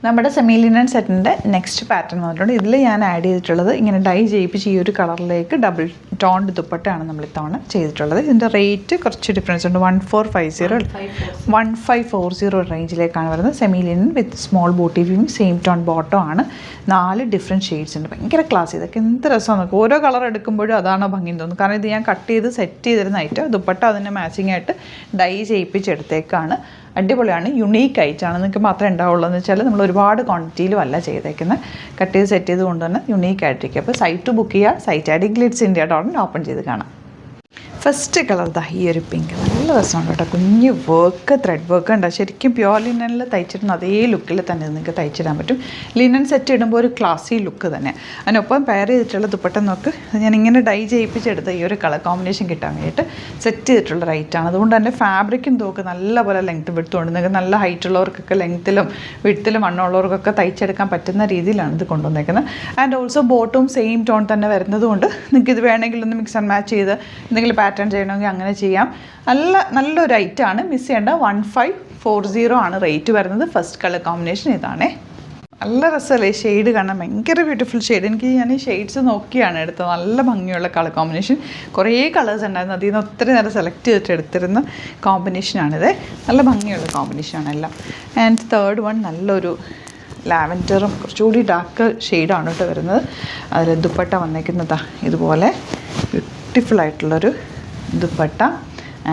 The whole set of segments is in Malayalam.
നമ്മുടെ സെമി ലിനൻ സെറ്റിൻ്റെ നെക്സ്റ്റ് പാറ്റേൺ വന്നിട്ടുണ്ട്. ഇതിൽ ഞാൻ ആഡ് ചെയ്തിട്ടുള്ളത് ഇങ്ങനെ ഡൈ ചെയ്യിപ്പിച്ച് ഈ ഒരു കളറിലേക്ക് ഡബിൾ ടോൺഡ് ദുപ്പട്ടയാണ് നമ്മൾ ഇത്തവണ ചെയ്തിട്ടുള്ളത്. ഇതിൻ്റെ റേറ്റ് കുറച്ച് ഡിഫറൻസ് ഉണ്ട്. 1540 റേഞ്ചിലേക്കാണ് വരുന്നത്. സെമി ലിനൻ വിത്ത് സ്മോൾ ബൂട്ടി വീം, സെയിം ടോൺ ബോട്ടം ആണ്. 4 ഡിഫറെൻറ്റ് ഷെയ്ഡ്സ് ഉണ്ട്. ഭയങ്കര ക്ലാസ്. ഇതൊക്കെ എന്ത് രസമാണ് നോക്കുക. ഓരോ കളർ എടുക്കുമ്പോഴും അതാണ് ഭംഗി തോന്നുന്നത്. കാരണം ഇത് ഞാൻ കട്ട് ചെയ്ത് സെറ്റ് ചെയ്തിരുന്നതായിട്ട് ദുപ്പട്ട അതിന് മാച്ചിങ് ആയിട്ട് ഡൈ ചെയ്യിപ്പിച്ചെടുത്തേക്കാണ്. അടിപൊളിയാണ്, യുണീക്ക് ആയിട്ടാണ്. നിങ്ങൾക്ക് മാത്രമേ ഉണ്ടാവുള്ളൂ എന്ന് വെച്ചാൽ നമ്മൾ ഒരുപാട് ക്വാണ്ടിറ്റിയിലും അല്ല ചെയ്തേക്കുന്നത്. കട്ട് ചെയ്ത് സെറ്റ് ചെയ്ത് കൊണ്ട് തന്നെ യുണീക്ക് ആയിട്ടിരിക്കും. അപ്പോൾ സൈറ്റ് ബുക്ക് ചെയ്യുക. Site add Glitz India .in open ചെയ്ത് കാണാം. ഫസ്റ്റ് കളർ ദാ ഈ ഒരു പിങ്ക് നല്ല രസമുണ്ട് കേട്ടോ. കുഞ്ഞ് വർക്ക്, ത്രെഡ് വർക്ക് ഉണ്ട്. ശരിക്കും പ്യുവർ ലിനനിൽ തയ്ച്ചിടുന്ന അതേ ലുക്കിൽ തന്നെ നിങ്ങൾക്ക് തയ്ച്ചിടാൻ പറ്റും. ലിനൻ സെറ്റ് ഇടുമ്പോൾ ഒരു ക്ലാസി ലുക്ക് തന്നെ. അതിനൊപ്പം പെയർ ചെയ്തിട്ടുള്ള ദുപ്പട്ട നോക്ക്. ഞാൻ ഇങ്ങനെ ഡൈ ചെയ്യിപ്പിച്ചെടുത്ത ഈ ഒരു കളർ കോമ്പിനേഷൻ കിട്ടാൻ വേണ്ടിയിട്ട് സെറ്റ് ചെയ്തിട്ടുള്ള റൈറ്റാണ്. അതുകൊണ്ട് തന്നെ ഫാബ്രിക്കും തോക്ക് നല്ലപോലെ ലെങ്ത്ത് വിടുത്തുകൊണ്ട് നിങ്ങൾക്ക് നല്ല ഹൈറ്റ് ഉള്ളവർക്കൊക്കെ ലെങ്ത്തിലും വിടുത്തിലും മണ്ണുള്ളവർക്കൊക്കെ തയ്ച്ചെടുക്കാൻ പറ്റുന്ന രീതിയിലാണ് ഇത് കൊണ്ടുവന്നേക്കുന്നത്. ആൻഡ് ഓൾസോ ബോട്ടും സെയിം ടോൺ തന്നെ വരുന്നത് കൊണ്ട് നിങ്ങൾക്ക് ഇത് വേണമെങ്കിൽ ഒന്ന് മിക്സ് ആൻഡ് മാച്ച് ചെയ്ത് എന്തെങ്കിലും പാറ്റേൺ ചെയ്യണമെങ്കിൽ അങ്ങനെ ചെയ്യാം. നല്ലൊരു ഐറ്റാണ്. മിസ് ചെയ്യേണ്ട. 1540 ആണ് റേറ്റ് വരുന്നത്. ഫസ്റ്റ് കളർ കോമ്പിനേഷൻ ഇതാണേ. നല്ല രസമല്ലേ ഷെയ്ഡ് കാണാൻ. ഭയങ്കര ബ്യൂട്ടിഫുൾ ഷെയ്ഡ്. ഞാൻ ഈ ഷെയ്ഡ്സ് നോക്കിയാണ് എടുത്തത്. നല്ല ഭംഗിയുള്ള കളർ കോമ്പിനേഷൻ. കുറേ കളേഴ്സ് ഉണ്ടായിരുന്നു. അതിൽ നിന്ന് ഒത്തിരി നേരം സെലക്ട് ചെയ്തിട്ട് എടുത്തിരുന്ന കോമ്പിനേഷനാണിത്. നല്ല ഭംഗിയുള്ള കോമ്പിനേഷനാണ് എല്ലാം. ആൻഡ് തേർഡ് വൺ നല്ലൊരു ലാവൻഡറും കുറച്ചുകൂടി ഡാർക്ക് ഷെയ്ഡാണ് കേട്ടോ വരുന്നത്. അതിൽ ദുപ്പട്ട വന്നേക്കുന്നതാ ഇതുപോലെ ബ്യൂട്ടിഫുൾ ആയിട്ടുള്ളൊരു ദുപ്പട്ട.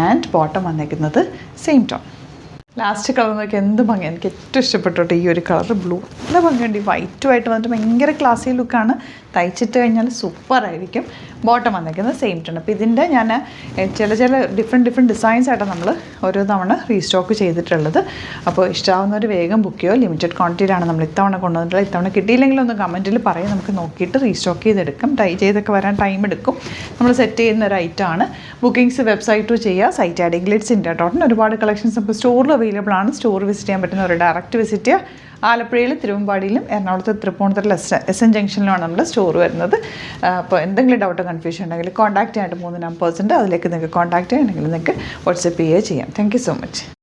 ആൻഡ് ബോട്ടം വന്നേക്കുന്നത് സെയിം ടോൺ. ലാസ്റ്റ് കളർ നോക്കി എന്ത് ഭംഗി. എനിക്ക് ഏറ്റവും ഇഷ്ടപ്പെട്ടോട്ടെ ഈ ഒരു കളർ. ബ്ലൂ നല്ല ഭംഗിയുണ്ട്. ഈ വൈറ്റുമായിട്ട് വന്നിട്ട് ഭയങ്കര ക്ലാസി ലുക്കാണ്. തയ്ച്ചിട്ട് കഴിഞ്ഞാൽ സൂപ്പറായിരിക്കും. ബോട്ടം വന്നേക്കുന്നത് സെയിം ടോൺ. അപ്പോൾ ഇതിൻ്റെ ഞാൻ ചില ഡിഫറെൻറ്റ് ഡിസൈൻസ് ആയിട്ടാണ് നമ്മൾ ഓരോ തവണ റീസ്റ്റോക്ക് ചെയ്തിട്ടുള്ളത്. അപ്പോൾ ഇഷ്ടമാവുന്നവർ വേഗം ബുക്ക് ചെയ്യുമോ. ലിമിറ്റഡ് ക്വാണ്ടിറ്റിയിലാണ് നമ്മൾ ഇത്തവണ കൊണ്ടുവന്നിട്ടുള്ളത്. ഇത്തവണ കിട്ടിയില്ലെങ്കിലും ഒന്ന് കമൻറ്റിൽ പറയും. നമുക്ക് നോക്കിയിട്ട് റീസ്റ്റോക്ക് ചെയ്തെടുക്കും. ഡൈ ചെയ്തൊക്കെ വരാൻ ടൈം എടുക്കും. നമ്മൾ സെറ്റ് ചെയ്യുന്ന ഒരു ഐറ്റമാണ്. ബുക്കിംഗ്സ് വെബ്സൈറ്റ് ചെയ്യുക. Site add Glitz India .in. ഒരുപാട് കളക്ഷൻസ് നമുക്ക് സ്റ്റോറിൽ അവൈലബിൾ ആണ്. സ്റ്റോർ വിസിറ്റ് ചെയ്യാൻ പറ്റുന്നവർ ഡയറക്റ്റ് വിസിറ്റ് ചെയ്യുക. ആലപ്പുഴയിൽ, തിരുവമ്പാടിയിലും, എറണാകുളത്ത് തൃപ്പൂണിത്തുറ എസ്.എൻ. ജംഗ്ഷനിലുമാണ് നമ്മുടെ സ്റ്റോർ വരുന്നത്. അപ്പോൾ എന്തെങ്കിലും ഡൗട്ടോ കൺഫ്യൂഷൻ ഉണ്ടെങ്കിൽ കോൺടാക്റ്റ് ചെയ്യാനായിട്ട് 3 നമ്പേഴ്സ് ഉണ്ട്. അതിലേക്ക് നിങ്ങൾക്ക് കോൺടാക്റ്റ് ചെയ്യണമെങ്കിൽ നിങ്ങൾക്ക് വാട്സപ്പ് ചെയ്യുകയോ ചെയ്യാം. Thank you so much.